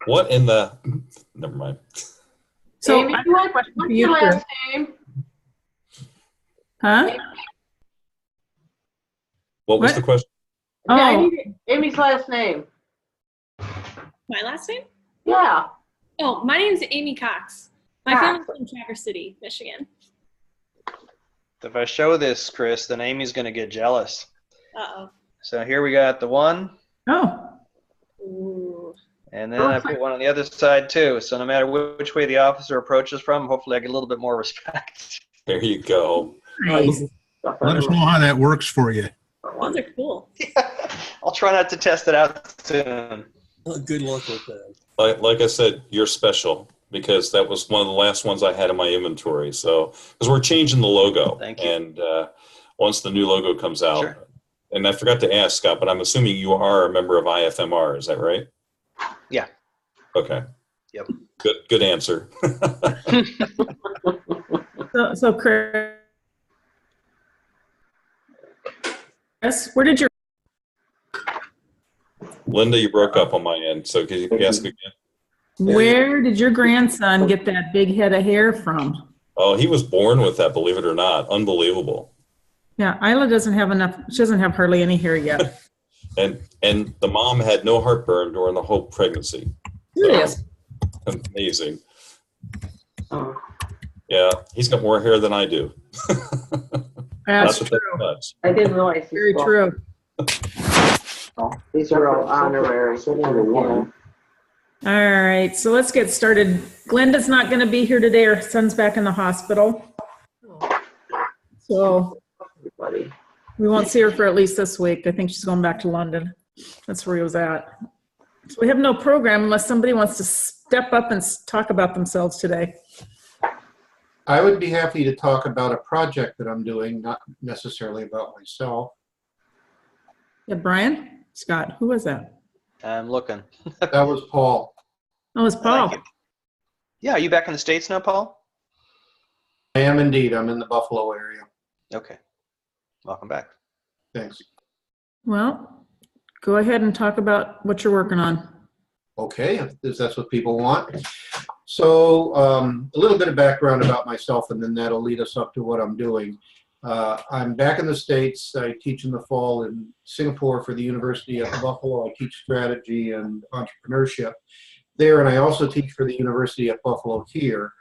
What in the? Never mind. So Amy, I have a question for what's you, your Chris. last name? Huh? What was the What? question? Yeah, I Oh, need Amy's last name. My last name? Yeah. Oh, my name's Amy Cox. My Cox. family's from Traverse City, Michigan. If I show this, Chris, then Amy's going to get jealous. Uh-oh. So here we got the one, oh, Ooh. and then I put one on the other side too. So no matter which way the officer approaches from, hopefully I get a little bit more respect. There you go. nice. Let us know how that works for you. Those are cool. I'll try not to test it out soon. Good luck with that. Like I said, you're special because that was one of the last ones I had in my inventory. So, because we're changing the logo. Thank you. And once the new logo comes out, Sure. and I forgot to ask, Scott, but I'm assuming you are a member of IFMR. Is that right? Yeah. Okay. Yep. Good answer. So Chris, where did your Linda, you broke up on my end. So could you ask again? where did your grandson get that big head of hair from? Oh, he was born with that, believe it or not. Unbelievable. Yeah, Isla doesn't have enough. She doesn't have hardly any hair yet. And the mom had no heartburn during the whole pregnancy. Serious. Amazing. Oh, Yeah, he's got more hair than I do. That's Not that true. much. I didn't realize. this Very was- true. These are all honorary. Yeah. All right, so let's get started. Glenda's not going to be here today. Her son's back in the hospital. So Everybody. we won't see her for at least this week. I think she's going back to London. That's where he was at. So we have no program unless somebody wants to step up and talk about themselves today. I would be happy to talk about a project that I'm doing, not necessarily about myself. Yeah, Brian? Scott, who was that? I'm looking. That was Paul. Oh, it's Paul. Thank you. Yeah, are you back in the States now, Paul? I am indeed. I'm in the Buffalo area. Okay. Welcome back. Thanks. Well, go ahead and talk about what you're working on. Okay, if that's what people want. So a little bit of background about myself, and then that'll lead us up to what I'm doing. I'm back in the States. I teach in the fall in Singapore for the University of Buffalo. I teach strategy and entrepreneurship there, and I also teach for the University of Buffalo here.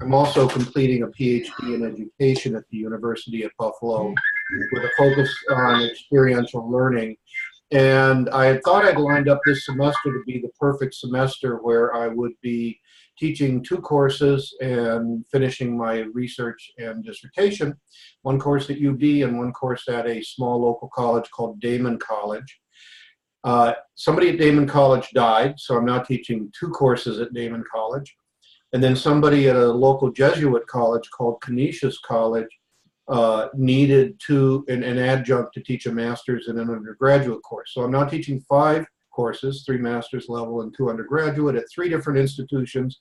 I'm also completing a PhD in education at the University of Buffalo with a focus on experiential learning. And I had thought I'd lined up this semester to be the perfect semester where I would be teaching 2 courses and finishing my research and dissertation, 1 course at UB and 1 course at a small local college called Damon College. Somebody at Damon College died, so I'm now teaching 2 courses at Damon College. And then somebody at a local Jesuit college called Canisius College needed an adjunct to teach a master's and an undergraduate course. So I'm now teaching 5 courses, 3 master's level and 2 undergraduate at 3 different institutions,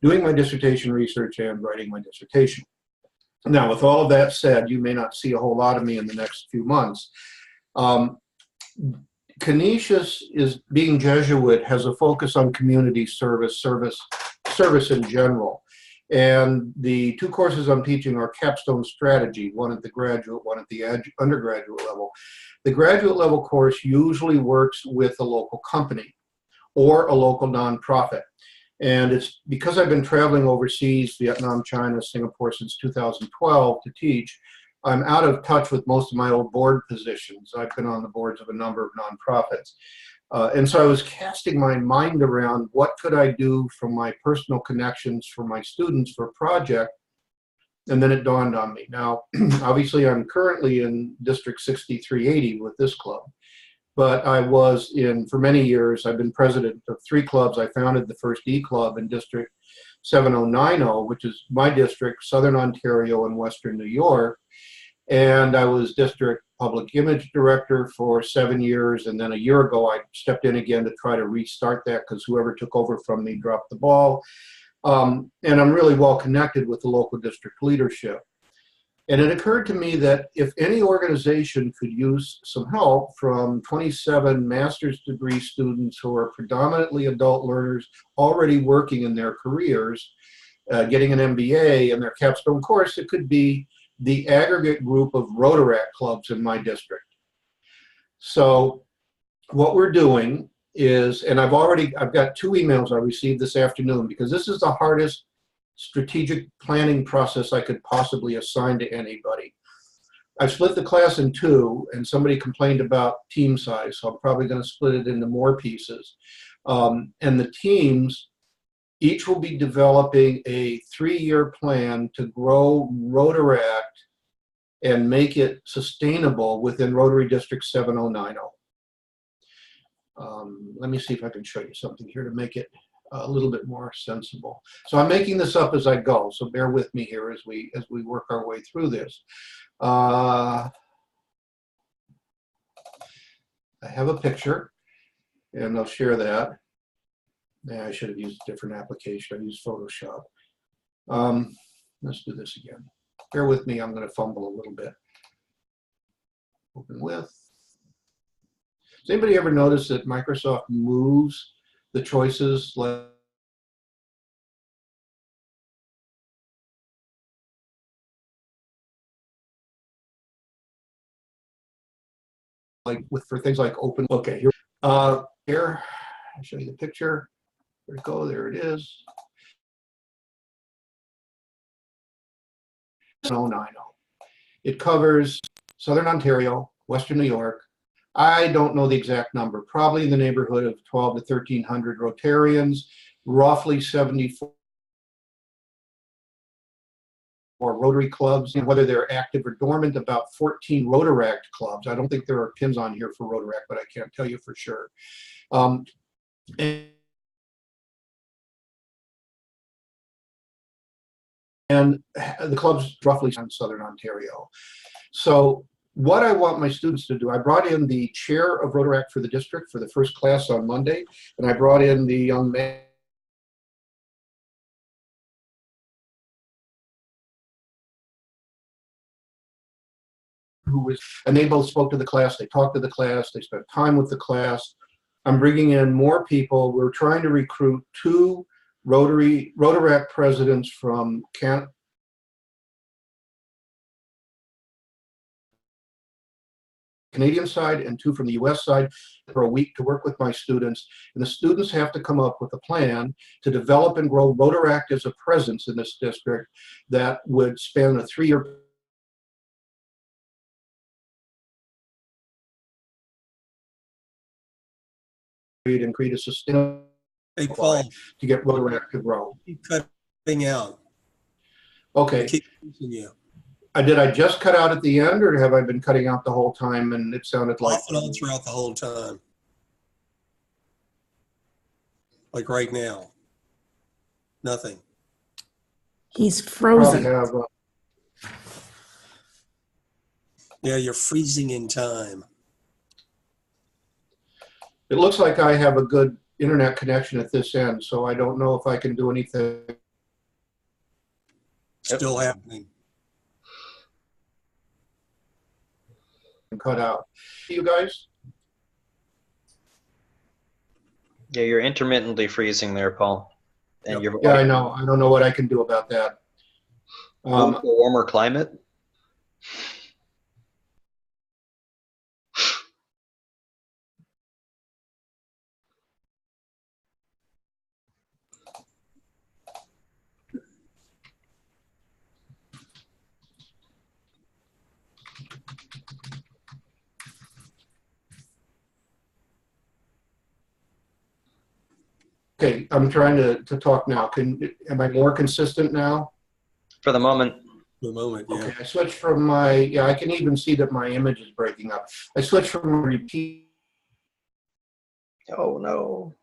doing my dissertation research and writing my dissertation. Now, with all of that said, you may not see a whole lot of me in the next few months. Canisius, is being Jesuit, has a focus on community service in general. And the 2 courses I'm teaching are capstone strategy, one at the graduate, one at the undergraduate level. The graduate level course usually works with a local company or a local nonprofit. And it's because I've been traveling overseas, Vietnam, China, Singapore since 2012 to teach, I'm out of touch with most of my old board positions. I've been on the boards of a number of nonprofits. And so I was casting my mind around what could I do from my personal connections for my students for a project. And then it dawned on me. Now, obviously, I'm currently in District 6380 with this club. But I was for many years, I've been president of 3 clubs. I founded the first E Club in District 7090, which is my district, Southern Ontario and Western New York. And I was district public image director for 7 years. And then a year ago, I stepped in again to try to restart that because whoever took over from me dropped the ball. And I'm really well connected with the local district leadership. And it occurred to me that if any organization could use some help from 27 master's degree students who are predominantly adult learners already working in their careers, getting an MBA in their capstone course, it could be the aggregate group of Rotaract clubs in my district. So what we're doing is, and I've got 2 emails I received this afternoon, because this is the hardest strategic planning process I could possibly assign to anybody. I've split the class in 2, and somebody complained about team size, so I'm probably going to split it into more pieces. And the teams each will be developing a 3-year plan to grow Rotaract and make it sustainable within Rotary District 7090. Let me see if I can show you something here to make it a little bit more sensible. So I'm making this up as I go, so bear with me here as we work our way through this. I have a picture, and I'll share that. Yeah, I should have used a different application. I used Photoshop. Let's do this again. Bear with me, I'm going to fumble a little bit. Open with. Has anybody ever noticed that Microsoft moves the choices for things like open? Okay, here, here, I'll show you the picture. There we go, there it is. 090. It covers Southern Ontario, Western New York. I don't know the exact number, probably in the neighborhood of 12 to 1,300 Rotarians, roughly 74 Rotary clubs, and whether they're active or dormant, about 14 Rotaract clubs. I don't think there are pins on here for Rotaract, but I can't tell you for sure. And the club's roughly in Southern Ontario. So what I want my students to do, I brought in the chair of Rotaract for the district for the first class on Monday, and I brought in the young man who was, and they both spoke to the class, they talked to the class, they spent time with the class. I'm bringing in more people. We're trying to recruit 2 Rotaract presidents from Canadian side and 2 from the US side for a week to work with my students. And the students have to come up with a plan to develop and grow Rotaract as a presence in this district that would span a 3-year period and create a sustainable Hey, Paul, to get Rotaract to grow. keep cutting out. Okay. Keep losing you. Did I just cut out at the end, or have I been cutting out the whole time and it sounded like... Off and on throughout the whole time. Like right now. Nothing. He's Probably frozen. have, Yeah, you're freezing in time. it looks like I have a good internet connection at this end, so I don't know if I can do anything. Still happening. Cut out. You guys? Yeah, you're intermittently freezing there, Paul. And you're Yeah, I know. I don't know what I can do about that. a warmer climate. Okay, I'm trying to talk now. Am I more consistent now? For the moment. For the moment, yeah. Okay, I switched from my, yeah, I can even see that my image is breaking up. I switched from a repeat. Oh, no.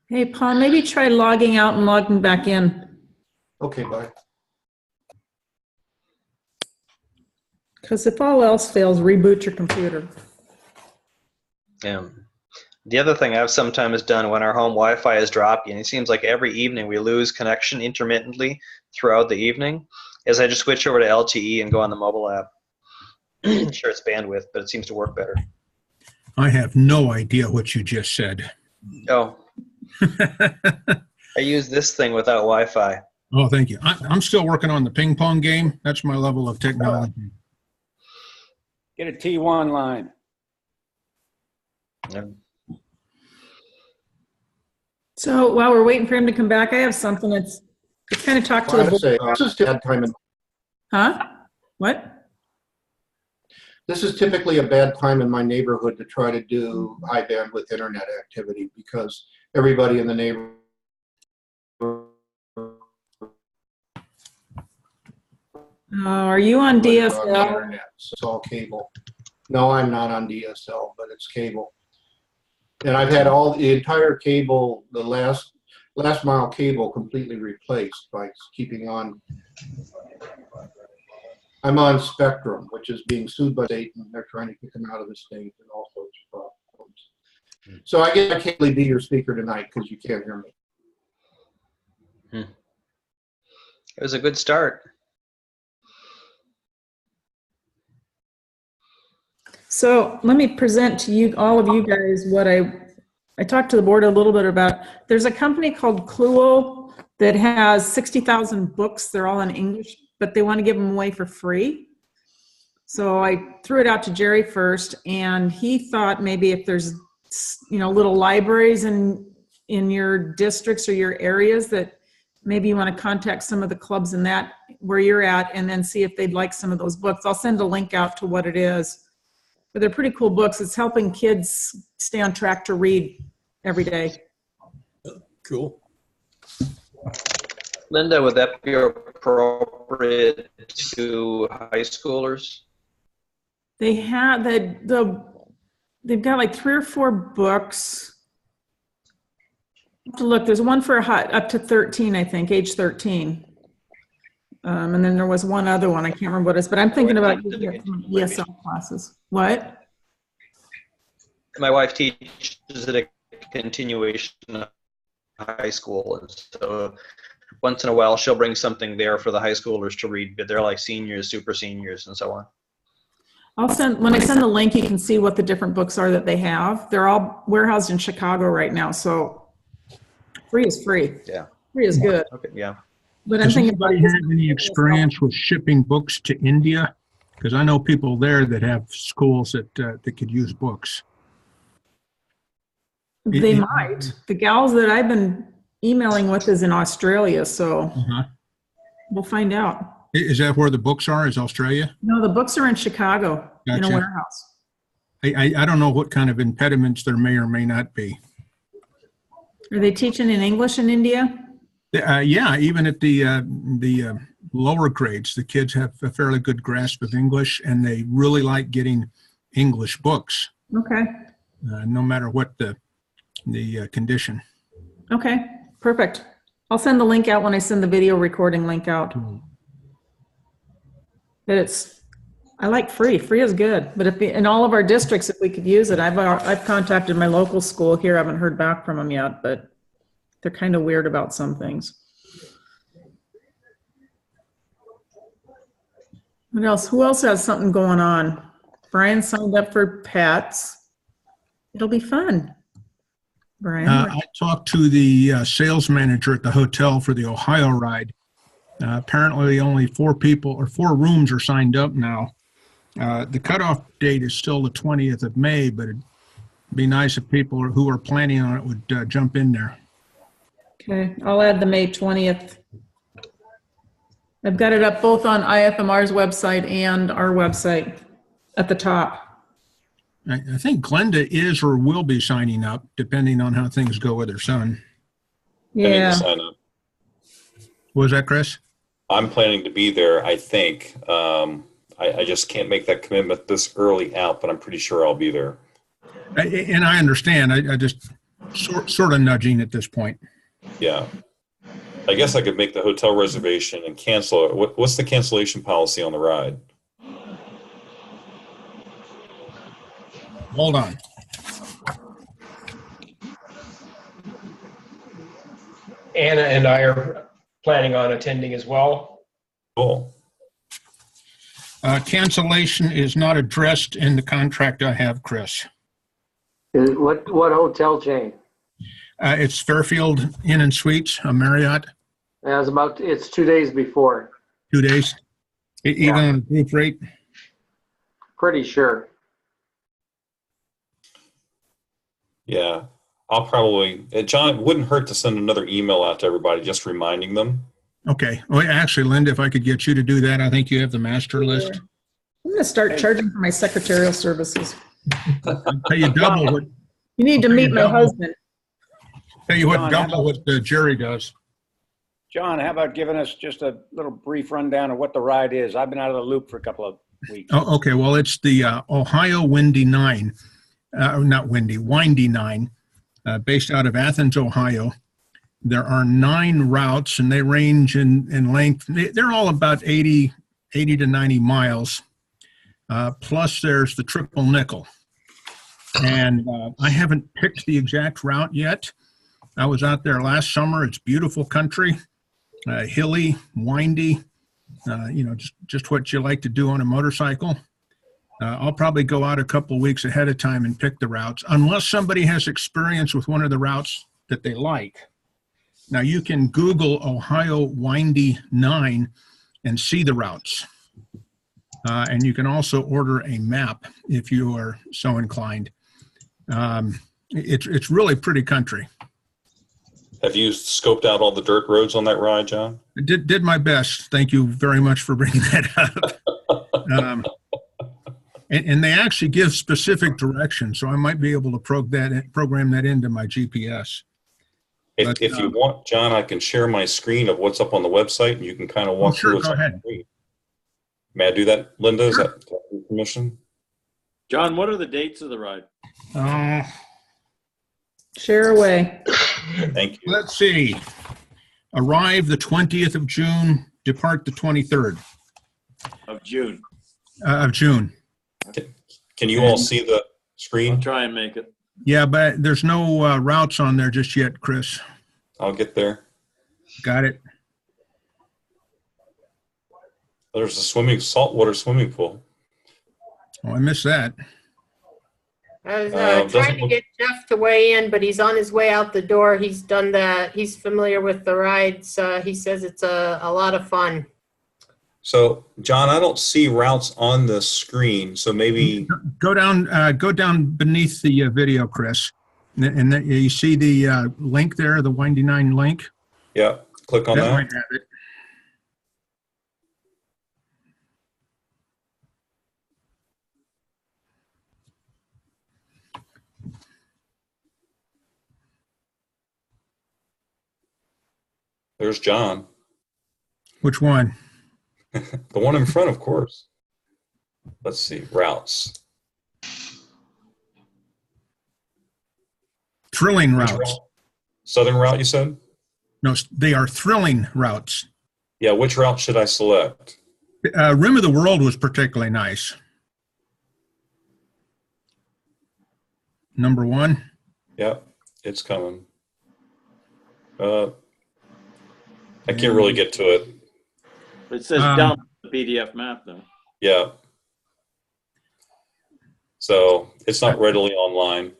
Hey, Paul, maybe try logging out and logging back in. Okay, bye. Because if all else fails, reboot your computer. Yeah. The other thing I've sometimes done when our home Wi-Fi is dropping, and it seems like every evening we lose connection intermittently throughout the evening, is I just switch over to LTE and go on the mobile app. Sure, it's bandwidth, but it seems to work better. I have no idea what you just said. Oh, I use this thing without Wi-Fi. Oh, thank you. I'm still working on the ping pong game. That's my level of technology. Get a T1 line. Yeah. So while we're waiting for him to come back, I have something that's kind of talk to the I board. say, this is bad time in Huh? What? This is typically a bad time in my neighborhood to try to do high bandwidth internet activity because everybody in the neighborhood. Are you on DSL? Internet. So it's all cable. No, I'm not on DSL, but it's cable. And I've had all the entire cable, the last mile cable completely replaced by keeping on. I'm on Spectrum, which is being sued by the state, and they're trying to kick them out of the state and all sorts of problems. So I can't really be your speaker tonight because you can't hear me. It was a good start. So let me present to you, all of you guys, what I talked to the board a little bit about. There's a company called Cluo that has 60,000 books. They're all in English, but they want to give them away for free. So I threw it out to Jerry first, and he thought maybe if there's, little libraries in your districts or your areas that maybe you want to contact some of the clubs in that where you're at and then see if they'd like some of those books. I'll send a link out to what it is. But they're pretty cool books. It's helping kids stay on track to read every day. Cool. Linda, would that be appropriate to high schoolers? They have they've got like 3 or 4 books. Look, there's one for up to 13, I think, age 13. And then there was one other one, I can't remember what it is, but I'm thinking about using it for ESL classes. What? My wife teaches at a continuation of high school, and so once in a while she'll bring something there for the high schoolers to read, but they're like seniors, super seniors, and so on. When I send the link, you can see what the different books are that they have. They're all warehoused in Chicago right now, so free is free. Yeah. Free is good. Okay. Yeah. But I'm Does thinking about anybody have any experience with shipping books to India? Because I know people there that have schools that could use books. They might. The gals that I've been emailing with is in Australia, so we'll find out. Is that where the books are? Is Australia? No, the books are in Chicago in a Gotcha. warehouse. I don't know what kind of impediments there may or may not be. Are they teaching in English in India? Yeah, even at the lower grades, the kids have a fairly good grasp of English, and they really like getting English books, Okay. no matter what the condition. Okay, perfect. I'll send the link out when I send the video recording link out. But I like free. Free is good. But in all of our districts, if we could use it, I've contacted my local school here. I haven't heard back from them yet, but they're kind of weird about some things. What else? Who else has something going on? Brian signed up for pets. It'll be fun. Brian? I talked to the sales manager at the hotel for the Ohio ride. Apparently only 4 rooms are signed up now. The cutoff date is still the 20th of May, but it'd be nice if people who are planning on it would jump in there. Okay, I'll add the May 20th. I've got it up both on IFMR's website and our website at the top. I think Glenda is or will be signing up, depending on how things go with her son. I need to Yeah, sign up. Was that Chris? I'm planning to be there, I think. I just can't make that commitment this early out, but I'm pretty sure I'll be there. And I understand. I just sort of nudging at this point. Yeah. I guess I could make the hotel reservation and cancel it. What's the cancellation policy on the ride? Hold on. Anna and I are planning on attending as well. Cool. Cancellation is not addressed in the contract I have, Chris. What hotel chain? It's Fairfield Inn and Suites, a Marriott, It's 2 days before. 2 days. Even on a group rate? Pretty sure. Yeah. I'll probably, John, it wouldn't hurt to send another email out to everybody just reminding them. Okay. Well, actually, Linda, if I could get you to do that, I think you have the master list. I'm going to start charging for my secretarial services. I'll tell you double what, You need to I'll tell meet you my double. husband. tell you what John, double what Jerry does. John, how about giving us just a little brief rundown of what the ride is? I've been out of the loop for a couple of weeks. Oh, okay. Well, it's the Ohio Windy Nine, not Windy, Windy Nine, based out of Athens, Ohio. There are 9 routes, and they range in length. They're all about 80 to 90 miles. Plus, there's the Triple Nickel. And I haven't picked the exact route yet. I was out there last summer. It's beautiful country, hilly, windy, just what you like to do on a motorcycle. I'll probably go out a couple of weeks ahead of time and pick the routes, unless somebody has experience with one of the routes that they like. Now, you can Google Ohio Windy 9 and see the routes. And you can also order a map if you are so inclined. It's really pretty country. Have you scoped out all the dirt roads on that ride, John? I did my best. Thank you very much for bringing that up. And they actually give specific directions, so I might be able to program that into my GPS. If you want, John, I can share my screen of what's up on the website, and you can kind of walk through what's go on the ahead. screen. May I do that, Linda? Is that your permission? John, what are the dates of the ride? Share away. Thank you. Let's see. Arrive the 20th of June, depart the 23rd Of June. of June. Can you all see the I'll screen? try and make it. Yeah, but there's no routes on there just yet, Chris. I'll get there. Got it. There's a saltwater swimming pool. Oh, I missed that. I was doesn't trying to look- get Jeff to weigh in, but he's on his way out the door. He's done that. He's familiar with the rides. He says it's a lot of fun. So, John, I don't see routes on the screen, so maybe Go down beneath the video, Chris, and then you see the link there, the Windy 9 link. yeah, click on That that. might have it. There's John. Which one? The one in front, of course. Let's see, routes. Thrilling Which routes. route? Southern route, you said? No, they are thrilling routes. Yeah, which route should I select? Rim of the World was particularly nice. Number 1. Yeah, it's coming. I can't really get to it. It says download the PDF map, though. Yeah. So it's not readily online.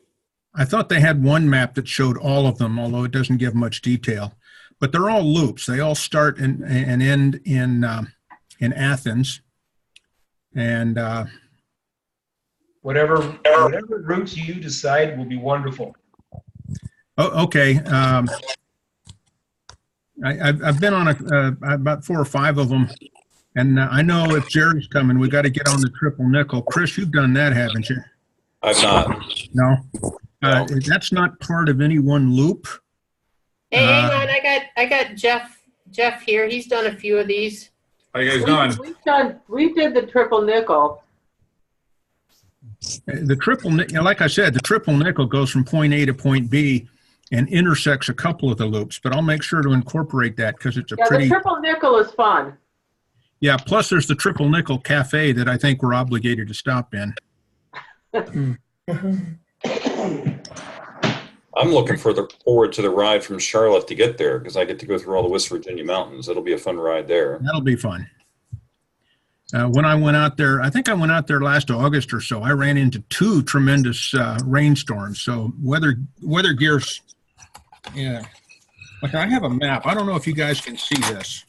I thought they had one map that showed all of them, although it doesn't give much detail. But they're all loops. They all start and end in Athens. And Whatever routes you decide will be wonderful. okay. I've been on about 4 or 5 of them. And I know if Jerry's coming, we got to get on the Triple Nickel. Chris, you've done that, haven't you? I've not. No. That's not part of any one loop. Hey, hang on. I got Jeff here. He's done a few of these. How you guys doing? We did the Triple Nickel. The Triple Nickel, like I said, the Triple Nickel goes from point A to point B and intersects a couple of the loops, but I'll make sure to incorporate that because it's a pretty... the Triple Nickel is fun. Yeah, plus there's the Triple Nickel Cafe that I think we're obligated to stop in. I'm looking forward to the ride from Charlotte to get there because I get to go through all the West Virginia mountains. It'll be a fun ride there. That'll be fun. When I went out there, I think I went out there last August or so, I ran into 2 tremendous rainstorms. So weather gear's, yeah. Like I have a map. I don't know if you guys can see this.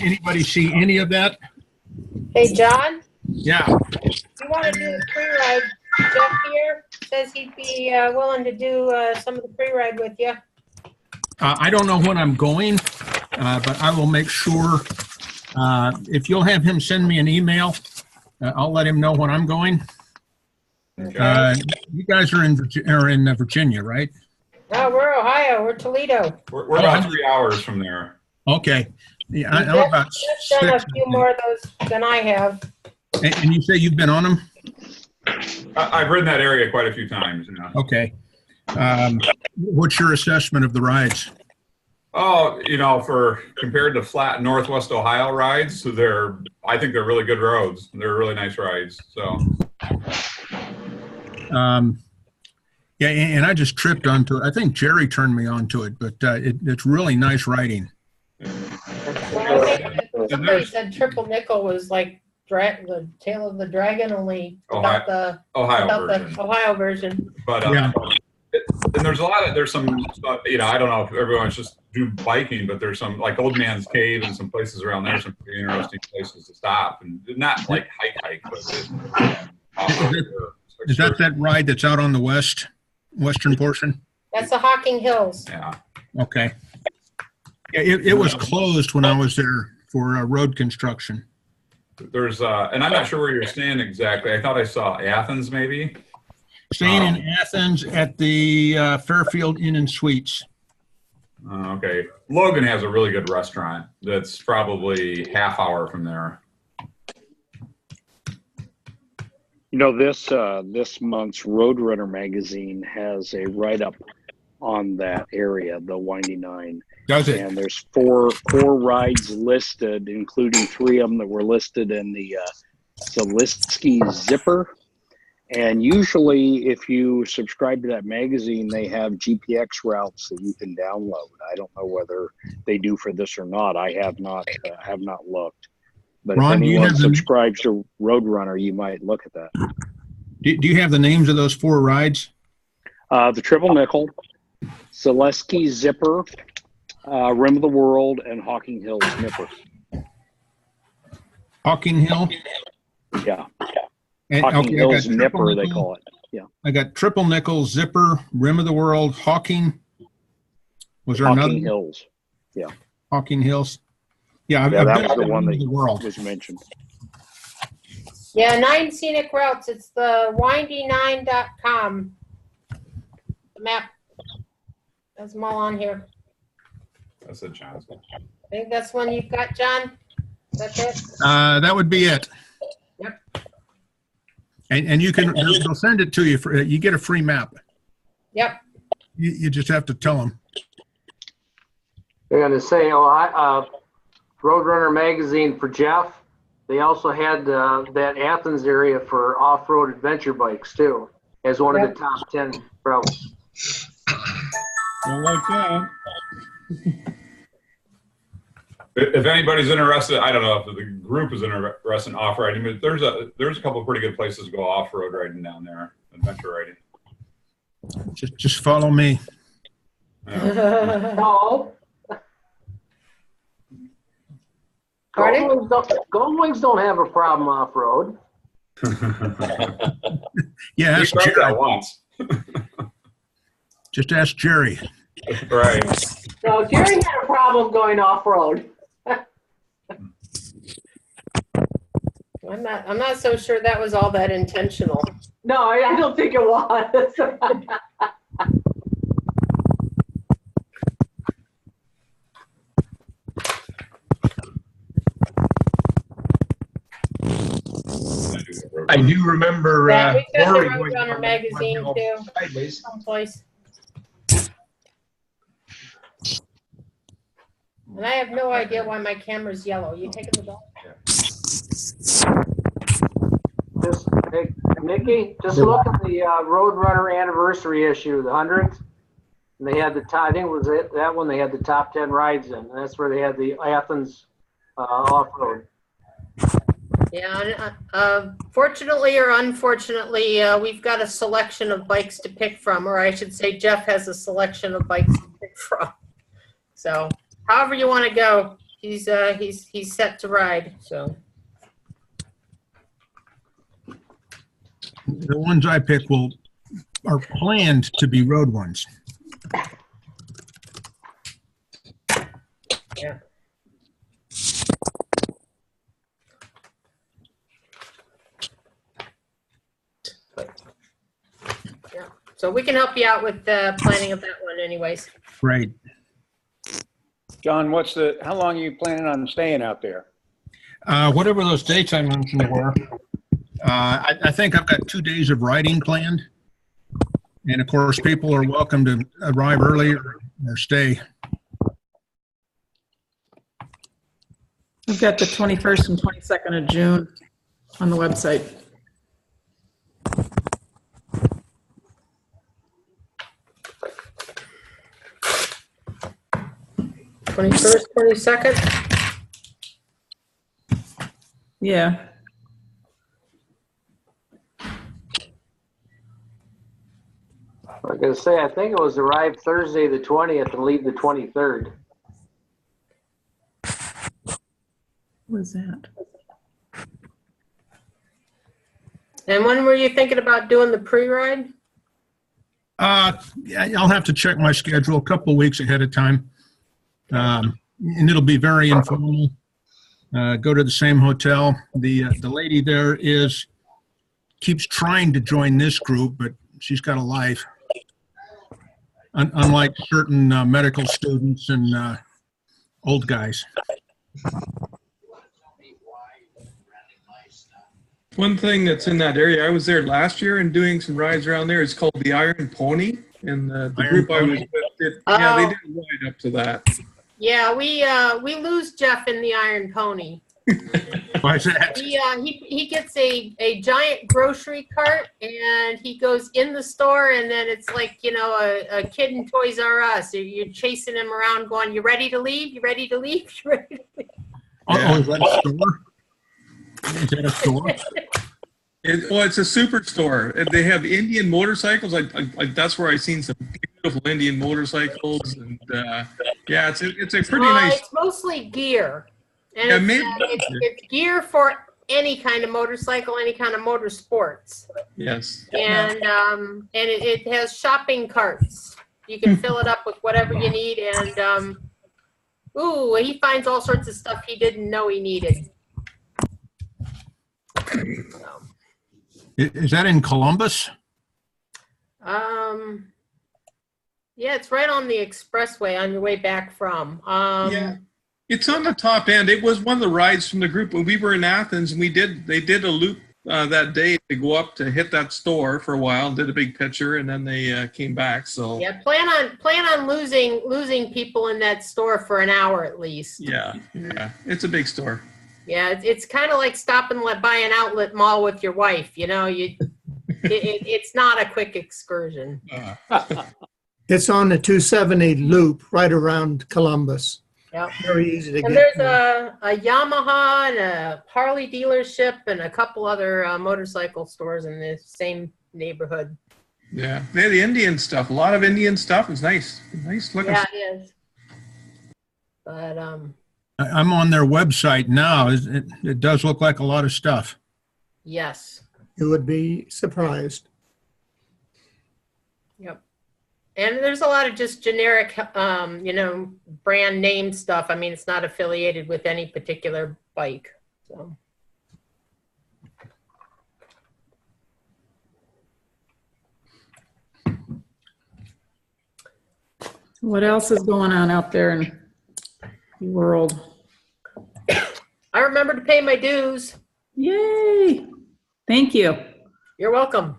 Anybody see any of that? Hey, John, Yeah. you want to do the pre-ride? Jeff here says he'd be willing to do some of the pre-ride with you. I don't know when I'm going, but I will make sure. If you'll have him send me an email, I'll let him know when I'm going. You guys are in Virginia, right? No, we're Ohio. We're Toledo. We're about 3 hours from there. Okay. Yeah, I'm about Jeff's done a 6. few more of those than I have. And you say you've been on them? I've ridden that area quite a few times. You know. Okay. What's your assessment of the rides? Oh, for compared to flat Northwest Ohio rides, so I think they're really good roads. They're really nice rides. So. Yeah, and I just tripped onto it. I think Jerry turned me onto it, but it's really nice riding. Well, I think somebody said Triple Nickel was like the tail of the dragon, only without the Ohio version. But and there's some I don't know if everyone's just do biking, but there's some like Old Man's Cave and some places around there, some pretty interesting places to stop, and not like hike, but is that ride that's out on the western portion? That's the Hocking Hills. Yeah. Okay. Yeah, it was closed when I was there for road construction. There's and I'm not sure where you're staying exactly. I thought I saw Athens maybe. Staying in Athens at the Fairfield Inn and Suites. Okay. Logan has a really good restaurant that's probably half hour from there. This month's Roadrunner magazine has a write-up on that area, the Windy Nine. Does it? And there's four rides listed, including 3 of them that were listed in the Zaleski Zipper. And usually, if you subscribe to that magazine, they have GPX routes that you can download. I don't know whether they do for this or not. I have not looked. But Ron, if anyone subscribes to Roadrunner, you might look at that. Do you have the names of those 4 rides? The Triple Nickel, Zaleski Zipper, Rim of the World, and Hocking Hills Nipper. Hocking Hill? Yeah. And, Hocking Hills Nipper, they call it. Yeah. I got Triple Nickel, Zipper, Rim of the World, Hocking. Was there another? Hocking Hills. Yeah. Hocking Hills. Yeah, that been was the one that the world. was mentioned. Yeah, 9 scenic routes. It's the windy9.com. The map has them all on here. That's it, John. I think that's one you've got, John. That's it. That would be it. Yep. And you can they'll send it to you for you get a free map. Yep. You just have to tell them. They're going to say, Roadrunner magazine for Jeff. They also had that Athens area for off-road adventure bikes too, as one of the top 10 routes. I like that. If anybody's interested, I don't know if the group is interested in off-riding, but there's a couple of pretty good places to go off-road riding down there, adventure riding. Just follow me. No. Goldwings don't have a problem off-road. Yeah, ask tried Jerry. that once. Just ask Jerry. Right. No, Jerry had a problem going off-road. I'm not so sure that was all that intentional. No, I don't think it was. I do remember. Yeah, we got the Rory Roadrunner going magazine too. sideways. Someplace. And I have no idea why my camera's yellow. You taking the dog? Just, hey, Mickey, just look at the Roadrunner anniversary issue, the 100th. And they had the top, I think it was that one, they had the top 10 rides in. And that's where they had the Athens off-road. Yeah, fortunately or unfortunately, we've got a selection of bikes to pick from, or I should say Jeff has a selection of bikes to pick from. So however you want to go, he's set to ride, so. The ones I pick are planned to be road ones. Yeah. Yeah. So we can help you out with the planning of that one anyways. Right. John, how long are you planning on staying out there? Whatever those dates I mentioned were. I think I've got 2 days of riding planned. And of course, people are welcome to arrive early or stay. I've got the 21st and 22nd of June on the website. '21st, 22nd? Yeah. I was going to say, I think it was arrive Thursday the 20th and leave the 23rd. What is that? And when were you thinking about doing the pre-ride? I'll have to check my schedule a couple of weeks ahead of time. And it'll be very informal. Go to the same hotel. The lady there keeps trying to join this group, but she's got a life. Unlike certain medical students and old guys. One thing that's in that area, I was there last year and doing some rides around there. It's called the Iron Pony, and the group I was with did, yeah, they did a ride up to that. Yeah, we lose Jeff in the Iron Pony. Why is that? He gets a giant grocery cart and he goes in the store, and then it's like, you know, a kid in Toys R Us. You're chasing him around going, you ready to leave? You ready to leave? You ready to leave? Oh, is that a store? Is that a store? It's a superstore. They have Indian motorcycles. That's where I've seen some beautiful Indian motorcycles, and yeah, it's a pretty nice. It's mostly gear, and yeah, it's gear for any kind of motorcycle, any kind of motorsports. Yes. And it has shopping carts. You can fill it up with whatever you need, and ooh, he finds all sorts of stuff he didn't know he needed. Is that in Columbus? Yeah, it's right on the expressway on your way back from. Yeah, it's on the top end. It was one of the rides from the group when we were in Athens, and they did a loop that day to go up to hit that store for a while, and did a big picture, and then they came back. So yeah, plan on losing people in that store for an hour at least. Yeah, it's a big store. Yeah, it's kind of like stopping by an outlet mall with your wife. You know, it's not a quick excursion. It's on the 270 loop right around Columbus. Yep. Very easy to get. And there's a Yamaha and a Harley dealership and a couple other motorcycle stores in the same neighborhood. Yeah, they had the Indian stuff. A lot of Indian stuff. It's nice looking. Yeah, it is. But I'm on their website now. It does look like a lot of stuff. yes. You would be surprised. Yep. And there's a lot of just generic, you know, brand name stuff. I mean, it's not affiliated with any particular bike. So. What else is going on out there in the world? I remember to pay my dues. Yay! Thank you. You're welcome.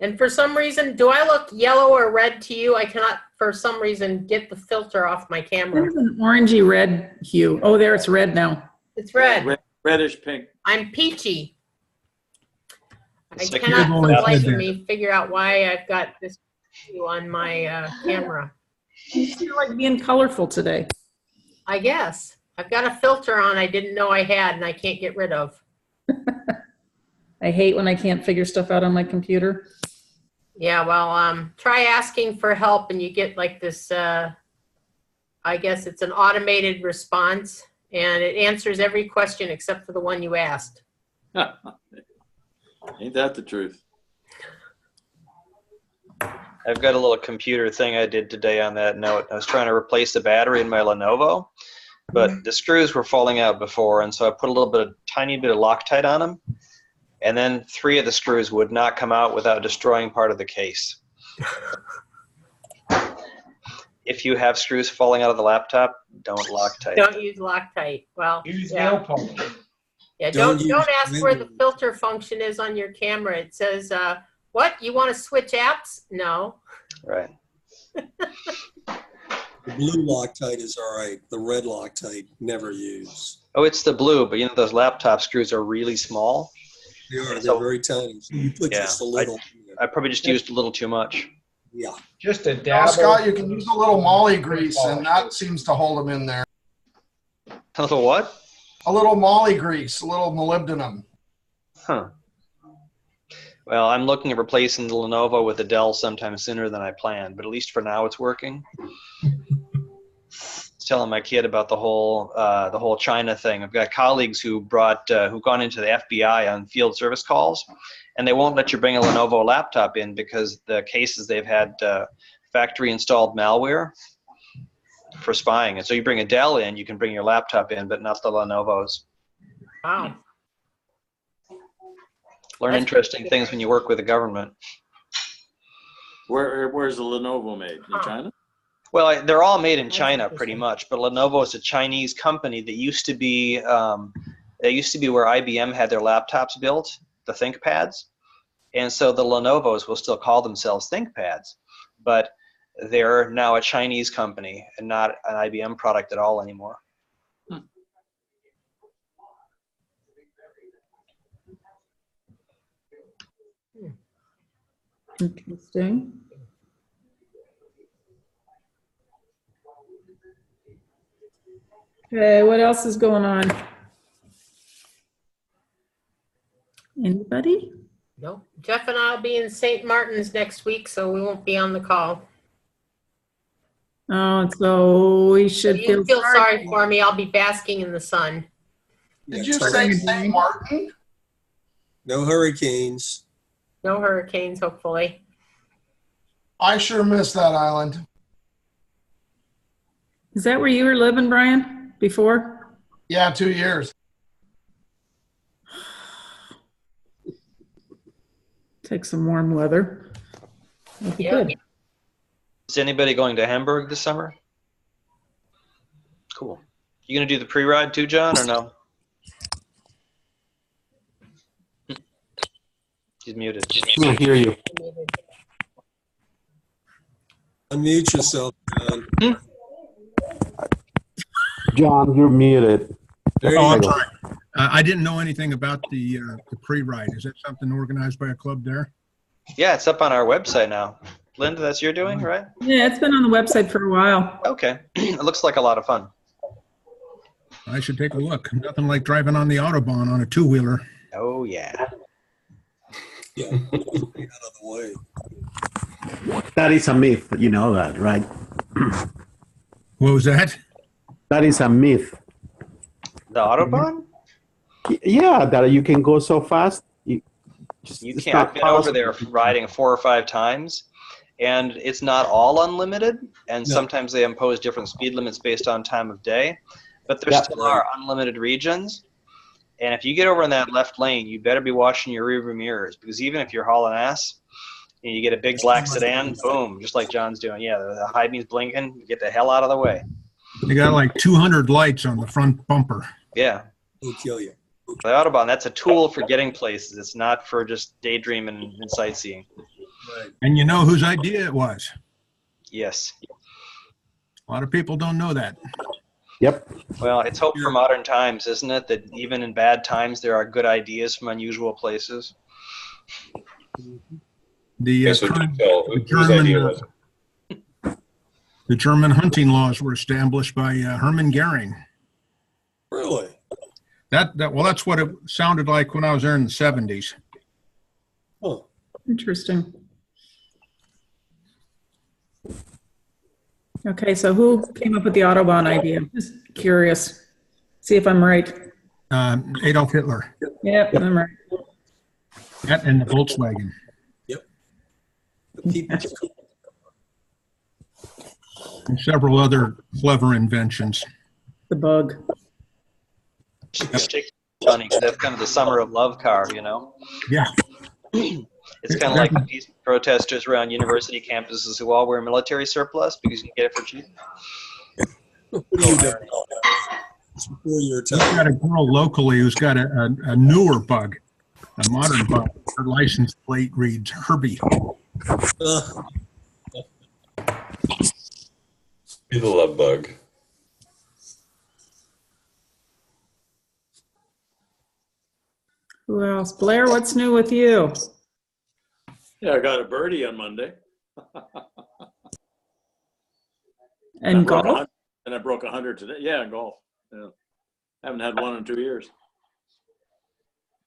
And for some reason, do I look yellow or red to you? I cannot for some reason, get the filter off my camera. There's an orangey red hue. Oh, there, it's red now. It's red. Reddish pink. I'm peachy. I It's like cannot you're for the going life there. of me figure out why I've got this hue on my camera. You feel like being colorful today. I guess. I've got a filter on I didn't know I had and I can't get rid of. I hate when I can't figure stuff out on my computer. Yeah, well, try asking for help and you get like this, I guess it's an automated response and it answers every question except for the one you asked. Ain't that the truth? I've got a little computer thing I did today on that note. I was trying to replace the battery in my Lenovo, but the screws were falling out before, and so I put a little bit, tiny bit of Loctite on them, and then 3 of the screws would not come out without destroying part of the case. If you have screws falling out of the laptop, don't Loctite. Don't use Loctite. Well, Use yeah. nail polish. Yeah, Don't don't use ask where the filter function is on your camera. It says, what, you want to switch apps? No. Right. The blue Loctite is all right. The red Loctite, never use. Oh, it's the blue, but you know those laptop screws are really small. They are. They're So- very tiny. So you put Yeah, just a little. I probably just used a little too much. Yeah. Just a Now, dabble. Scott, you can use a little moly grease, and that seems to hold them in there. A little what? A little moly grease, a little molybdenum. Huh. Well, I'm looking at replacing the Lenovo with a Dell sometime sooner than I planned, but at least for now it's working. I was telling my kid about the whole China thing. I've got colleagues who've gone into the FBI on field service calls, and they won't let you bring a Lenovo laptop in because the cases they've had factory installed malware for spying. And so you bring a Dell in, you can bring your laptop in, but not the Lenovo's. Wow. Learn interesting things when you work with the government. Where's the Lenovo made? In China? Well, they're all made in China pretty much, but Lenovo is a Chinese company that used to be where IBM had their laptops built, the ThinkPads. And so the Lenovos will still call themselves ThinkPads, but they're now a Chinese company and not an IBM product at all anymore. Interesting. Okay, what else is going on? Anybody? Nope. Jeff and I'll be in St. Martin's next week, so we won't be on the call. Oh, so we should You feel sorry for me. I'll be basking in the sun. Did you say St. Martin? No hurricanes. No hurricanes, hopefully. I sure miss that island. Is that where you were living, Brian, before? Yeah, 2 years. Take some warm weather. That'd be good. Is anybody going to Hamburg this summer? Cool. You gonna do the pre-ride too, John, or no? He's muted. I can't hear you. Unmute yourself, John. John, you're muted. There Oh, you I'm go. sorry. I didn't know anything about the pre-ride. Is that something organized by a club there? Yeah, it's up on our website now. Linda, that's your doing, right? Yeah, it's been on the website for a while. Okay. It looks like a lot of fun. I should take a look. Nothing like driving on the Autobahn on a two-wheeler. Oh, yeah. Yeah. Out of the way. That is a myth. You know that, right? What was that? That is a myth. The Autobahn? Yeah, that you can go so fast. You it's can't. not I've been over possible. there riding 4 or 5 times, and it's not all unlimited, and No. sometimes they impose different speed limits based on time of day, but there Yeah. still are unlimited regions. And if you get over in that left lane, you better be watching your rearview mirrors, because even if you're hauling ass, and you get a big black sedan, boom, just like John's doing. Yeah, the high beam's blinking. You get the hell out of the way. They got like 200 lights on the front bumper. Yeah. He'll kill you. The Autobahn, that's a tool for getting places. It's not for just daydreaming and sightseeing. Right. And you know whose idea it was? Yes. A lot of people don't know that. Yep. Well, it's hope for modern times, isn't it? That even in bad times, there are good ideas from unusual places. The, Okay, so current- detail, the whose German, idea was it? the German hunting laws were established by Hermann Goering. Really? Well, that's what it sounded like when I was there in the 70s. Huh. Interesting. Okay, so who came up with the Autobahn idea? Just curious. See if I'm right. Adolf Hitler. Yep, I'm right. That and the Volkswagen. And several other clever inventions. The bug. It's funny 'cause that's kind of the summer of love car, you know? Yeah. It's kind of like the peace protesters around university campuses who all wear military surplus because you can get it for cheap. It's before your We've time. got a girl locally who's got a newer bug, a modern bug. Her license plate reads Herbie. Be the love bug. Who else? Blair, what's new with you? Yeah, I got a birdie on Monday. And I broke golf? and I broke 100 today. Yeah, in golf. Yeah. Haven't had one in 2 years.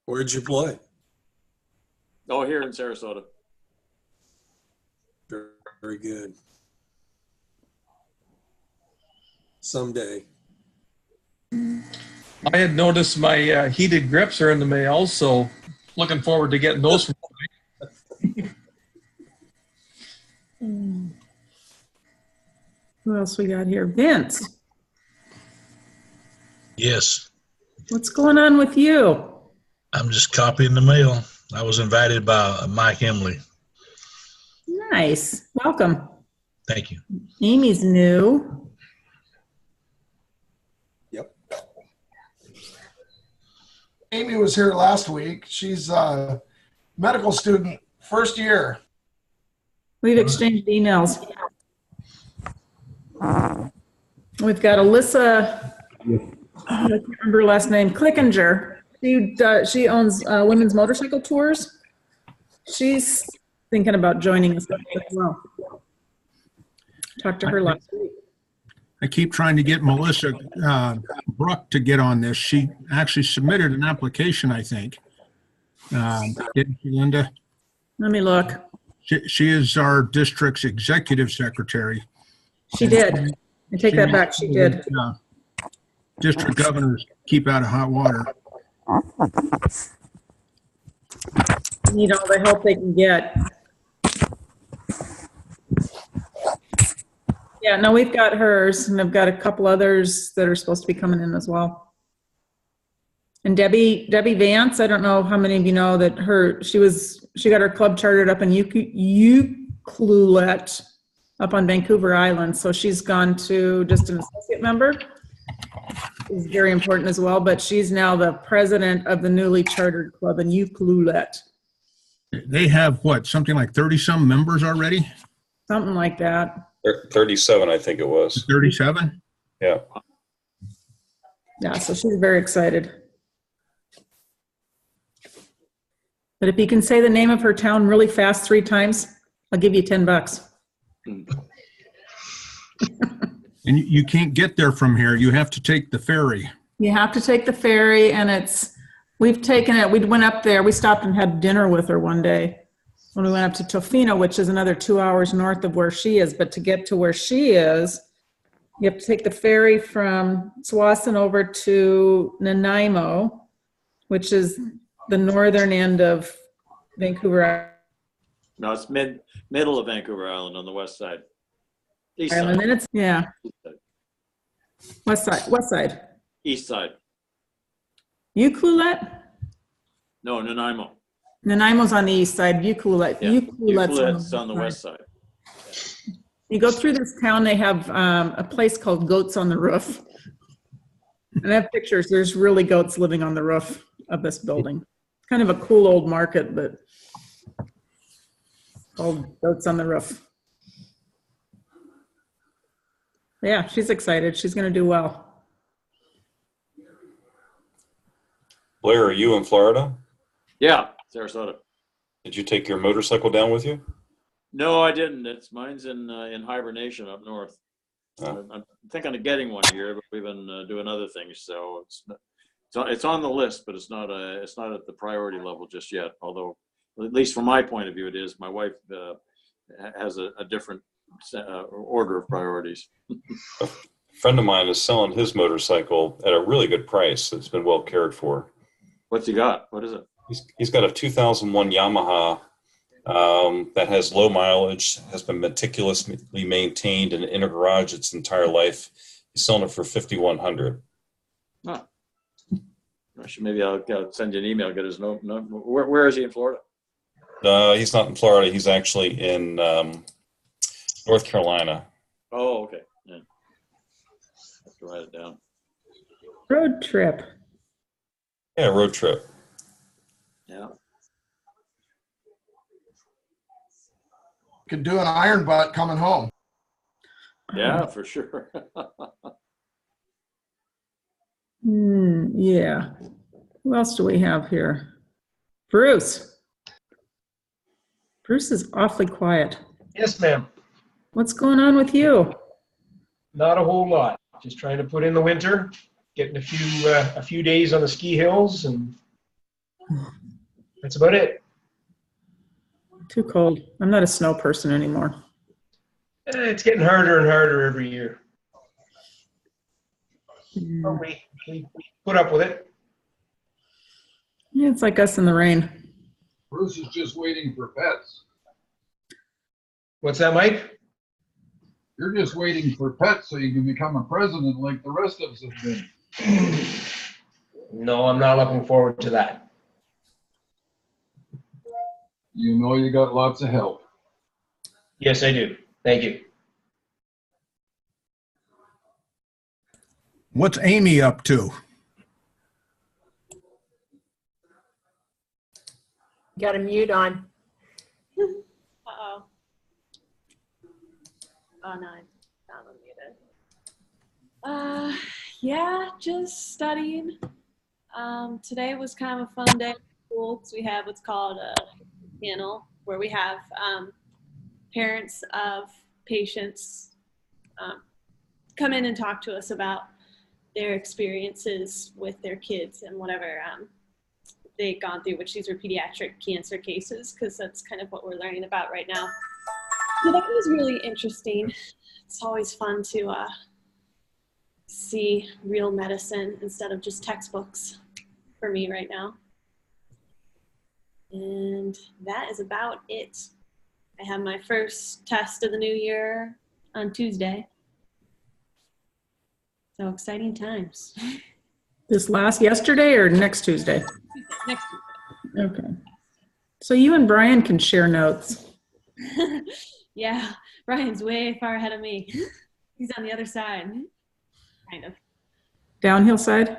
Where'd you play? Oh, here in Sarasota. Very good. Someday. I had noticed my heated grips are in the mail, so looking forward to getting those from Who else we got here? Vince, Yes, what's going on with you? I'm just copying the mail. I was invited by Mike Emily. Nice. Welcome. Thank you. Amy's new. Amy was here last week. She's a medical student, first year. We've exchanged emails. We've got Alyssa, I can't remember her last name, Clickinger. She owns Women's Motorcycle Tours. She's thinking about joining us as well. Talked to her last week. I keep trying to get Melissa Bruck to get on this. She actually submitted an application, I think. Didn't she, Linda? Let me look. She is our district's executive secretary. She did. I take that back. She did. District governors keep out of hot water. Need all the help they can get. Yeah, no, we've got hers, and I've got a couple others that are supposed to be coming in as well. And Debbie Vance, I don't know how many of you know that she got her club chartered up in Ucluelet up on Vancouver Island. So she's gone to just an associate member. Is very important as well, but she's now the president of the newly chartered club in Ucluelet. They have what, something like 30 some members already? Something like that. 37, I think it was. 37? Yeah. Yeah, so she's very excited. But if you can say the name of her town really fast 3 times, I'll give you $10. And you can't get there from here. You have to take the ferry. You have to take the ferry, and we've taken it. We went up there. We stopped and had dinner with her one day when we went up to Tofino, which is another 2 hours north of where she is. But to get to where she is, you have to take the ferry from Tsawwassen over to Nanaimo, which is the northern end of Vancouver No, it's middle of Vancouver Island on the west side. East Island. side. And it's, yeah. West side. East side. Ucluelet? No, Nanaimo. Nanaimo's on the east side. Ucluelet. Yeah. Ucluelet's on the west side. You go through this town, they have a place called Goats on the Roof. And I have pictures. There's really goats living on the roof of this building. Kind of a cool old market, but called Goats on the Roof. Yeah, she's excited. She's going to do well. Blair, are you in Florida? Yeah, Sarasota. Did you take your motorcycle down with you? No, I didn't. Mine's in hibernation up north. Oh. I'm thinking of getting one here, but we've been doing other things, so it's on the list, but it's not at the priority level just yet. Although, at least from my point of view, it is. My wife has a different order of priorities. A friend of mine is selling his motorcycle at a really good price. It's been well cared for. What's he got? What is it? He's got a 2001 Yamaha that has low mileage, has been meticulously maintained and in a garage its entire life. He's selling it for $5,100. Oh. Maybe I'll send you an email. Get his note. Where is he in Florida? He's not in Florida. He's actually in North Carolina. Oh, okay. Yeah. Have to write it down. Road trip. Yeah, road trip. Yeah. Could do an iron butt coming home. Yeah, for sure. Yeah. Who else do we have here? Bruce. Bruce is awfully quiet. Yes, ma'am. What's going on with you? Not a whole lot. Just trying to put in the winter, getting a few days on the ski hills, and that's about it. Too cold. I'm not a snow person anymore. It's getting harder and harder every year. But we put up with it. Yeah, it's like us in the rain. Bruce is just waiting for pets. What's that, Mike? You're just waiting for pets so you can become a president like the rest of us have been. No, I'm not looking forward to that. You know you got lots of help. Yes, I do. Thank you. What's Amy up to? Got a mute on. Uh-oh. Oh, no, I'm unmuted. Yeah, just studying. Today was kind of a fun day at school because we have what's called a panel where we have parents of patients come in and talk to us about their experiences with their kids and whatever they've gone through, which these were pediatric cancer cases, because that's kind of what we're learning about right now. So that was really interesting. It's always fun to see real medicine instead of just textbooks for me right now. And that is about it. I have my first test of the new year on Tuesday. So exciting times. This yesterday or next Tuesday? Next Tuesday. Okay. So you and Brian can share notes. Yeah, Brian's way far ahead of me. He's on the other side, kind of. Downhill side?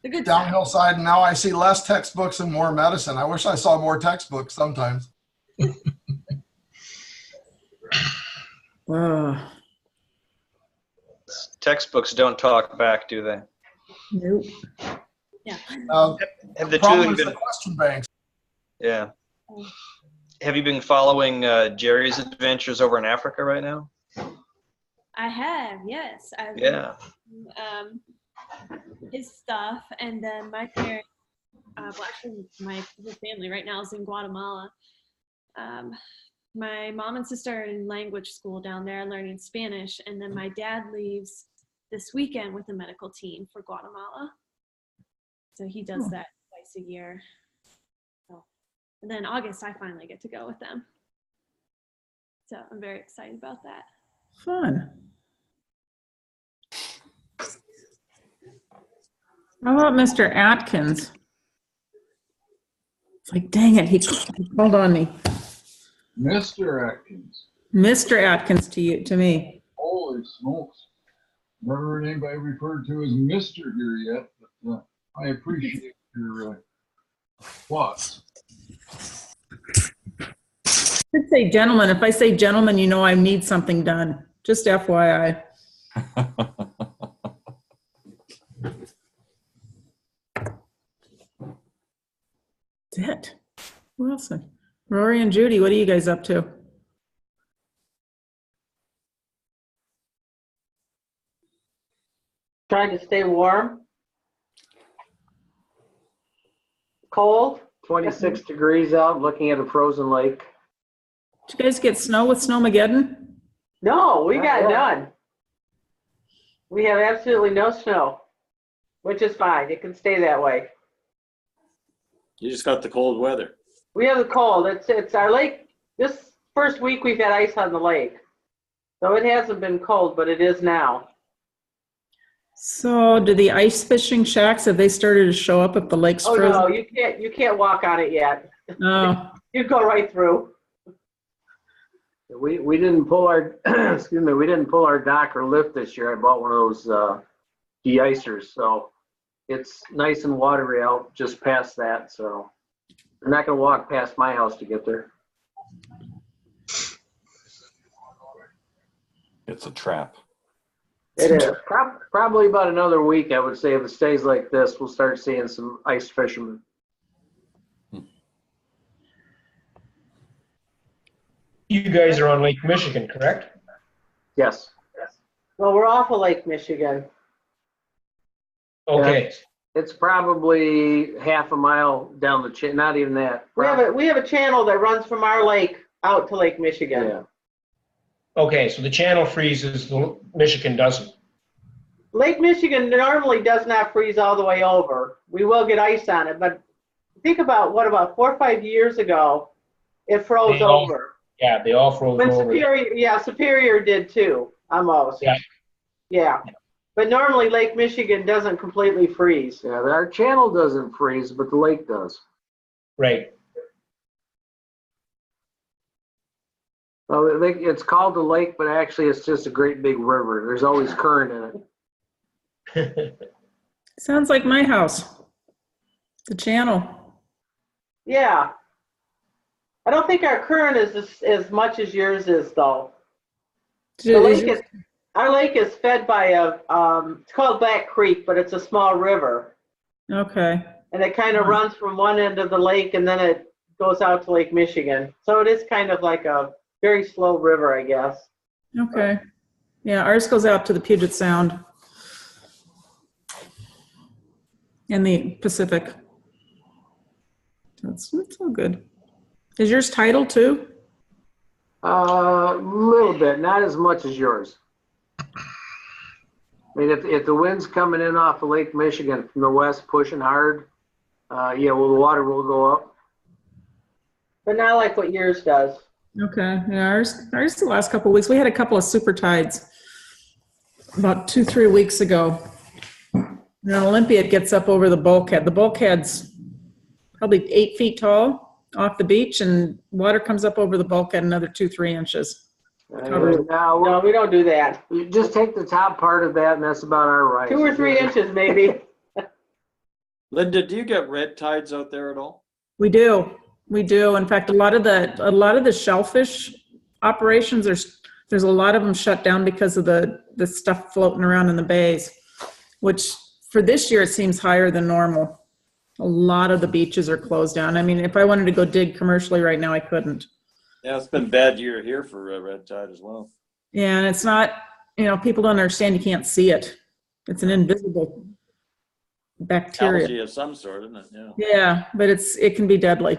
The good Downhill side, and now I see less textbooks and more medicine. I wish I saw more textbooks sometimes. Textbooks don't talk back, do they? Nope. Yeah. Have the two problem of is you the been? question banks. Yeah. Have you been following Jerry's adventures over in Africa right now? I have, yes. Yeah. His stuff, and then my parents, well, actually, my whole family right now is in Guatemala. My mom and sister are in language school down there learning Spanish, and then my dad leaves this weekend with a medical team for Guatemala. So he does that twice a year. So, and then August, I finally get to go with them. So I'm very excited about that. Fun. How about Mr. Atkins? It's like, dang it, he called on me. Mr. Atkins. Mr. Atkins to me. Holy smokes. Never heard anybody referred to as Mr. here yet, but I appreciate your thoughts. I should say gentlemen. If I say gentlemen, you know I need something done. Just FYI. That's it. Who else? Rory and Judy, what are you guys up to? Trying to stay warm. Cold. 26 degrees out, looking at a frozen lake. Did you guys get snow with Snowmageddon? No, we Not got yet. none. We have absolutely no snow, which is fine. It can stay that way. You just got the cold weather. We have the cold. It's our lake. This first week we've had ice on the lake. So it hasn't been cold, but it is now. So do the ice fishing shacks, have they started to show up if the lake's Oh frozen? no, you can't walk on it yet. Oh, You go right through. We didn't pull our excuse me, we didn't pull our dock or lift this year. I bought one of those de-icers, so it's nice and watery out just past that. So I'm not gonna walk past my house to get there. It's a trap. It is probably about another week. I would say if it stays like this, we'll start seeing some ice fishermen. You guys are on Lake Michigan, correct? Yes. Well, we're off of Lake Michigan. Okay. It's probably half a mile down the chain, not even that. We have a channel that runs from our lake out to Lake Michigan. Yeah. Okay, so the channel freezes, the Michigan doesn't. Lake Michigan normally does not freeze all the way over. We will get ice on it, but think about about 4 or 5 years ago, it froze over. Yeah, they all froze When over. Superior did too, almost. Yeah. Yeah. But normally Lake Michigan doesn't completely freeze. Yeah, our channel doesn't freeze, but the lake does. Right. Well, it's called the lake, but actually it's just a great big river. There's always current in it. sounds like my house. The channel. Yeah. I don't think our current is as much as yours is, though. Our lake is fed by it's called Black Creek, but it's a small river. Okay. And it kind of runs from one end of the lake and then it goes out to Lake Michigan. So it is kind of like a very slow river, I guess. Okay. Yeah, ours goes out to the Puget Sound and the Pacific. That's all good. Is yours tidal too? A little bit, not as much as yours. I mean, if the wind's coming in off of Lake Michigan from the west, pushing hard, the water will go up. But not like what yours does. Okay. Yeah, ours the last couple of weeks. We had a couple of super tides about 2-3 weeks ago. And Olympiad gets up over the bulkhead. The bulkhead's probably 8 feet tall off the beach, and water comes up over the bulkhead another 2-3 inches. No, we don't do that. You just take the top part of that, and that's about our right. 2 or 3 inches, maybe. Linda, do you get red tides out there at all? We do. We do. In fact, a lot of the shellfish operations, there's a lot of them shut down because of the stuff floating around in the bays, which for this year it seems higher than normal. A lot of the beaches are closed down. I mean, if I wanted to go dig commercially right now, I couldn't. Yeah, it's been a bad year here for red tide as well. Yeah, and it's not, people don't understand, you can't see it. It's an invisible bacteria. Algae of some sort, isn't it? Yeah. Yeah, but it can be deadly.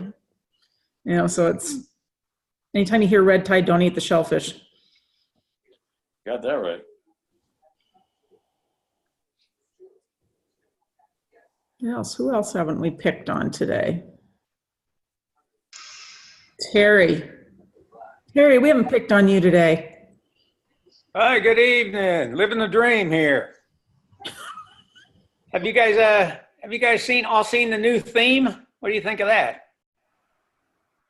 So it's, anytime you hear red tide, don't eat the shellfish. Got that right. Who else haven't we picked on today? Terry, we haven't picked on you today. Hi, good evening. Living the dream here. Have you guys seen the new theme? What do you think of that?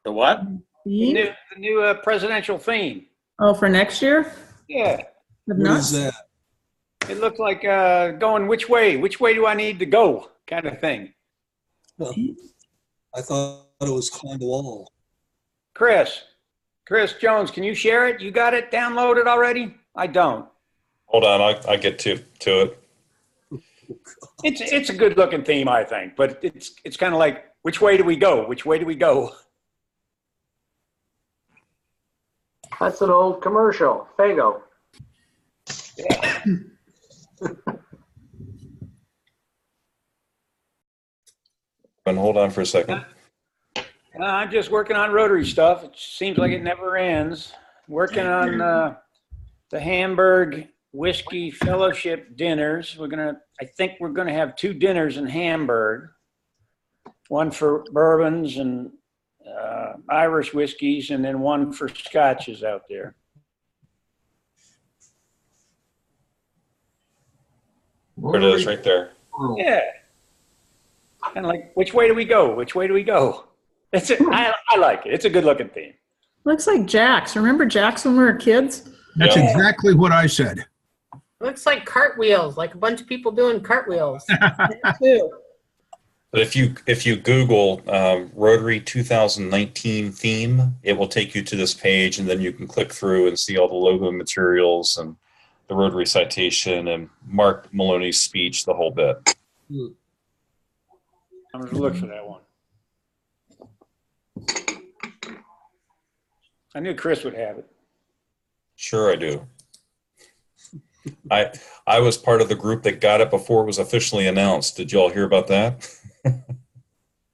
The what? The new presidential theme. Oh, for next year? Yeah. What is that? It looked like going which way do I need to go kind of thing. Well, I thought it was climb the wall. Chris, Chris Jones, can you share it? You got it downloaded already? I don't. Hold on, I get to it. It's a good looking theme, I think, but it's kind of like, which way do we go? Which way do we go? That's an old commercial, Fago. Yeah. And hold on for a second. I'm just working on Rotary stuff. It seems like it never ends. Working on the Hamburg Whiskey Fellowship dinners. I think we're gonna have 2 dinners in Hamburg. One for bourbons and Irish whiskeys, and then one for scotches out there. There it is, right there. Yeah. Kind of like, which way do we go? Which way do we go? That's it. I like it. It's a good looking theme. Looks like Jack's. Remember Jack's when we were kids? That's exactly what I said. Looks like cartwheels, like a bunch of people doing cartwheels. Too. But if you Google Rotary 2019 theme, it will take you to this page, and then you can click through and see all the logo materials and the Rotary citation and Mark Maloney's speech, the whole bit. I'm going to look for that one. I knew Chris would have it. Sure I do. I was part of the group that got it before it was officially announced. Did you all hear about that?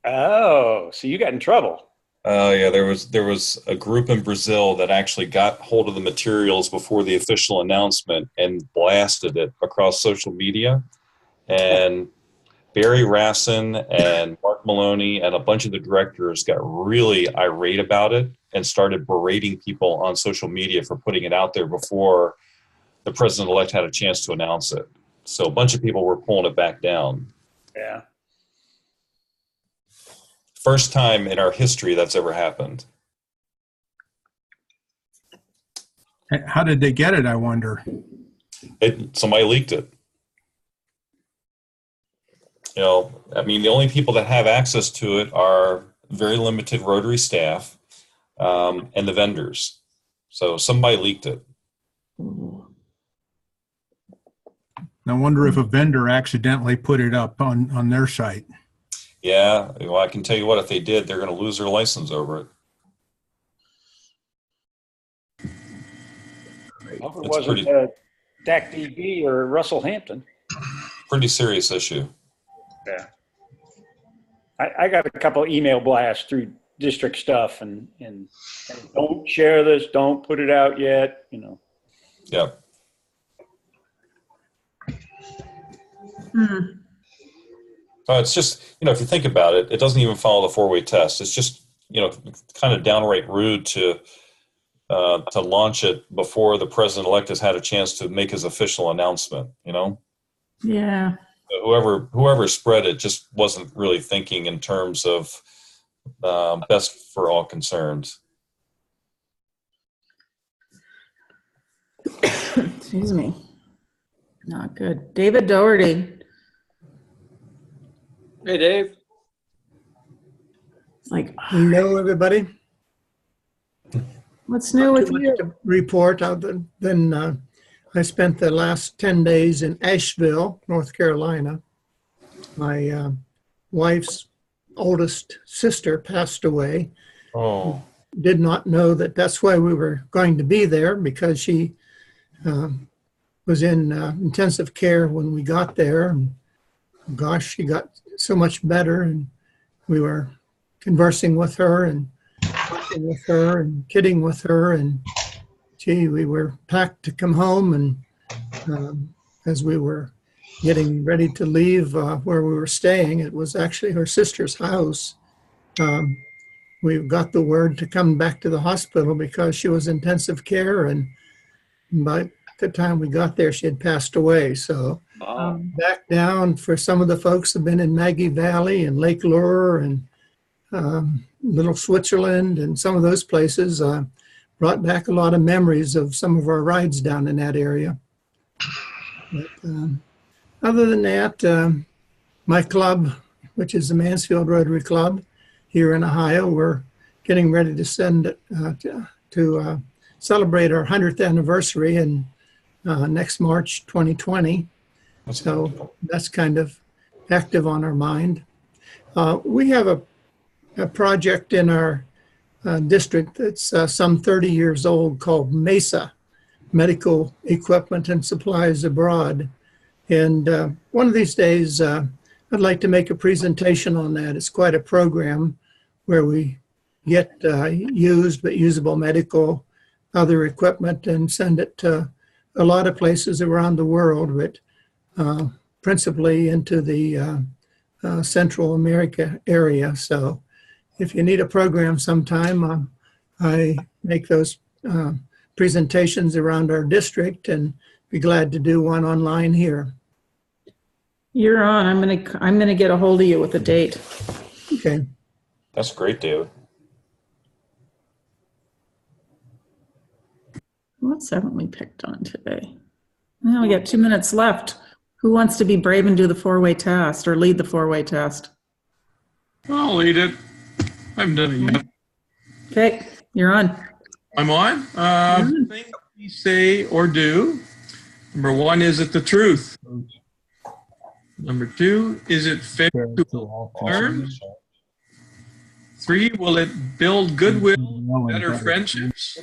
Oh, so you got in trouble. Yeah, there was a group in Brazil that actually got hold of the materials before the official announcement and blasted it across social media. And Barry Rassin and Mark Maloney and a bunch of the directors got really irate about it and started berating people on social media for putting it out there before the president-elect had a chance to announce it. So a bunch of people were pulling it back down. Yeah. First time in our history that's ever happened. How did they get it, I wonder? Somebody leaked it. You know, I mean, the only people that have access to it are very limited Rotary staff and the vendors. So somebody leaked it. I wonder if a vendor accidentally put it up on their site. Yeah, well, I can tell you what, if they did, they're going to lose their license over it. I hope it wasn't DAC-DB or Russell Hampton. Pretty serious issue. Yeah. I got a couple email blasts through district stuff and don't share this, don't put it out yet, you know. Yeah. It's just, you know, if you think about it, it doesn't even follow the 4-way test. It's just, you know, kind of downright rude to launch it before the president-elect has had a chance to make his official announcement, you know? Yeah. Whoever spread it just wasn't really thinking in terms of best for all concerned. Excuse me. Not good. David Doherty. Hey, Dave. It's like, hello, everybody. What's new with you? To report other than I spent the last 10 days in Asheville, North Carolina. My wife's oldest sister passed away. Oh. Did not know that that's why we were going to be there, because she was in intensive care when we got there. And gosh, she got so much better, and we were conversing with her and talking with her and kidding with her, and gee, we were packed to come home. And as we were getting ready to leave where we were staying, it was actually her sister's house. We got the word to come back to the hospital because she was intensive care, and by the time we got there, she had passed away. So back down for some of the folks have been in Maggie Valley and Lake Lure and Little Switzerland and some of those places, brought back a lot of memories of some of our rides down in that area. But other than that, my club, which is the Mansfield Rotary Club here in Ohio, we're getting ready to send to celebrate our 100th anniversary in next March 2020. So that's kind of active on our mind. We have a project in our district that's some 30 years old called MESA, Medical Equipment and Supplies Abroad. And one of these days, I'd like to make a presentation on that. It's quite a program where we get used but usable medical, other equipment and send it to a lot of places around the world, but principally into the Central America area. So if you need a program sometime, I make those presentations around our district and be glad to do one online here. You're on. I'm gonna get a hold of you with a date. Okay. That's great, David. What haven't we picked on today? Well, we got 2 minutes left. Who wants to be brave and do the four-way test or lead the four-way test? I'll lead it. I haven't done it yet. Okay, you're on. I'm on. Things we say or do. Number one, is it the truth? Number two, is it fair to all terms? 3, will it build goodwill, better friendships?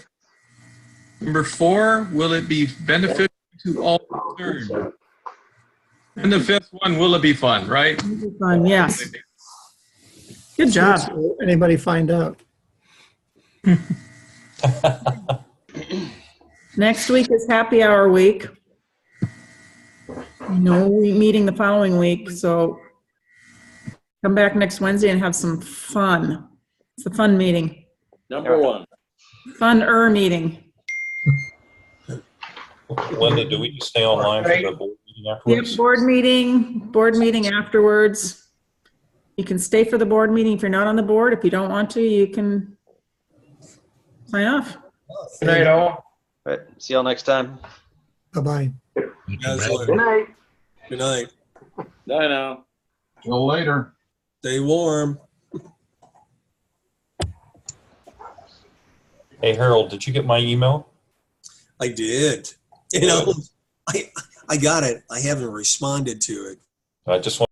Number 4, will it be beneficial to all concerned? And the 5th one, will it be fun, right? Fun, yes. Good job. Anybody find out? Next week is happy hour week. No meeting the following week, so come back next Wednesday and have some fun. It's a fun meeting. Number 1. Fun meeting. Linda, do we just stay online for the board meeting afterwards? Yep, board meeting afterwards. You can stay for the board meeting if you're not on the board. If you don't want to, you can sign off. Good night, all. All right. See y'all next time. Bye-bye. Good night. Good night. Bye now. Till later. Stay warm. Hey, Harold, did you get my email? I did. You know, I got it. I haven't responded to it. I just want